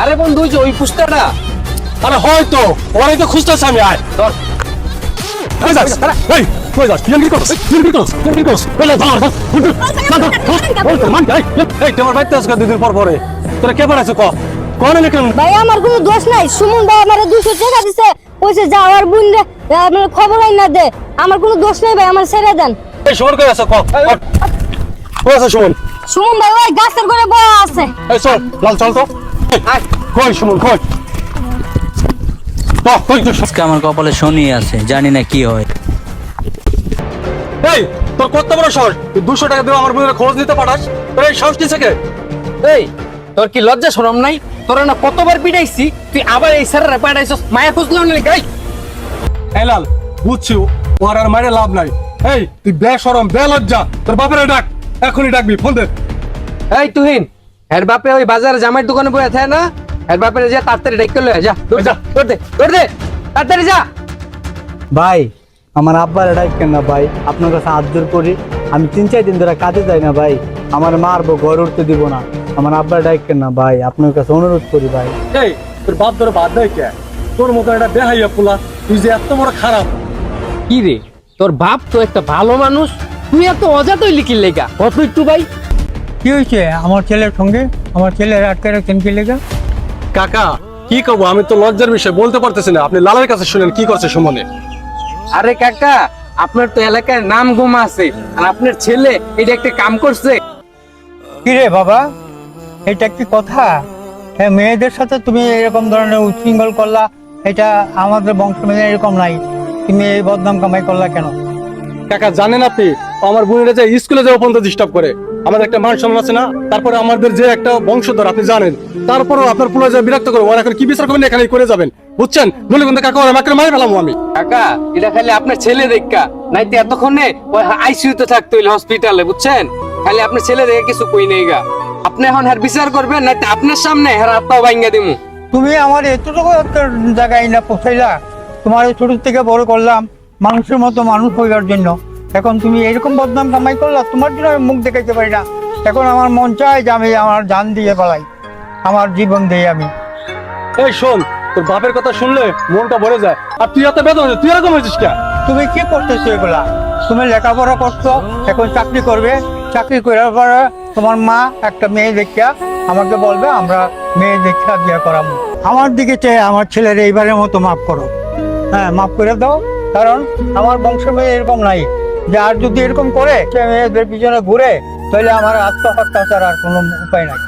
আরে বন্ধু ওই যে ওই পুস্তাটা। আরে হয়তো ওরাই তো খুঁজতেছে আমি আয় ধর এই যাস এই কই যাস তুই কি করছিস এই ধর এই তোমার বাইতে আজকে দুদিন পর পরে তোরা কে বানাইছো কোন না কেন ভাই আমার কোনো দোষ নাই, সুমন ভাই আমারে 200 টাকা দিছে, কইছে যাওয়ার বুন রে আমার খবর আই না দে। আমার কোনো দোষ নাই ভাই, আমার ছেড়ে দেন। এই সুমন কই আছে কই আছে সুমন সুমন ভাই ওই গাছের ঘরে বসা আছে। এই চল লাল চল তো কই সুমন কই তো কই তো আজকে আমার কপালে শনি আছে, জানি না কি হয়। এই তোর কত বড় সাহস তুই 200 টাকা দিয়ে আমার বোনের খরচ দিতে পাঠাস তোর এই সাহস কিসে কে এই তোর কি লজ্জা শরম নাই? তোরা না কতবার পিটাইছি, তুই আবার এই স্যারের পাঠাইছস? মায়া খুঁজলাম না গাই। এই লাল বুঝছি ওর আর মারে লাভ নাই এই তুই বেশরম বেলজ্জা তোর বাপরে ডাক এখনই ডাকবি ফোন দে এই তুহিন, এর বাপে ওই বাজারে জামাইয়ের দোকানে বসে থাকে না, এর বাপে যা তাড়াতাড়ি ডাইক লয়ে যা। যা। দৌড় দে তাড়াতাড়ি যা। ভাই আমার আব্বার ডাকেন না ভাই, আপনার কাছে হাত জোর করি, আমি 3-4 দিন ধরে কাজে যাই না ভাই, আমার মারবো, ঘর উঠতে দিব না, আমার আব্বার ডাকেন না ভাই, আপনার কাছে অনুরোধ করি ভাই। এই তোর বাপ ধরে বাদ দেয় কে তোর মতো একটা বেহাইয়া পোলা তুই যে এত বড় খারাপ কি রে, তোর বাপ তো একটা ভালো মানুষ, তুই এত অজাতই লিখির লেগা কত একটু ভাই। কি হয়েছে আমার ছেলের সঙ্গে? আমার ছেলের আটকে রাখছেন কি লেগা? কাকা কি করবো আমি তো লজ্জার বিষয় বলতে পারতেছি না আপনি লালের কাছে শুনেন কি করছে সুমনে আরে কাকা, আপনার তো এলাকায় নাম গোমা আছে, আর আপনার ছেলে এটা একটা কাম করছে। কি রে বাবা, এটা কি কথা? হ্যাঁ, মেয়েদের সাথে তুমি এরকম ধরনের উচ্ছৃঙ্খল করলা, এটা আমাদের বংশ মেনে এরকম নাই, তুমি এই বদনাম কামাই করলা কেন? কাকা জানেন আপনি আমার বোনেরা যে স্কুলে যাওয়া পর্যন্ত ডিস্টার্ব করে আমাদের একটা মান সম্মান আছে না তারপরে আমাদের যে একটা বংশধর আপনি জানেন তারপরেও আপনার পোলা যা বিরক্ত করে ওরা এখন কি বিচার করবেন এখানে করে যাবেন বুঝছেন বলে কিন্তু কাকা ওরা আমাকে মারি ফেলাম আমি কাকা এটা খালি আপনার ছেলে দেখা, নাইতে এতক্ষণে ওই আইসিইউতে থাকতে হইলে হসপিটালে, বুঝছেন? খালি আপনার ছেলে দেখে কিছু কই নেই গা। আপনি এখন হার বিচার করবেন, নাইতে আপনার সামনে হার আত্মাও ভাঙ্গা দিমু। তুমি আমার এতটুকু একটা জায়গায় না পৌঁছাইলা, তোমার ছোট থেকে বড় করলাম মানুষের মতো মানুষ হইবার জন্য, এখন তুমি এরকম বদনাম কামাই করলা, তোমার জন্য আমি মুখ দেখাইতে পারি না। এখন আমার মন চায় যে আমি আমার জান দিয়ে পালাই, আমার জীবন দিয়ে আমি। এই শোন তোর বাপের কথা শুনলে মনটা ভরে যায় আর তুই এত বেদন তুই এরকম হয়েছিস কে তুমি কি করতেছো এগুলা? তুমি লেখাপড়া করছো, এখন চাকরি করবে, চাকরি করার পরে তোমার মা একটা মেয়ে দেখিয়া আমাকে বলবে আমরা মেয়ে দেখিয়া বিয়ে করাবো। আমার দিকে চেয়ে আমার ছেলের এইবারের মতো মাফ করো, হ্যাঁ মাফ করে দাও, কারণ আমার বংশ মেয়ে এরকম নাই যে আর যদি এরকম করে সে মেয়েদের পিছনে ঘুরে তাহলে আমার আত্মহত্যা ছাড়া আর কোনো উপায় নাই।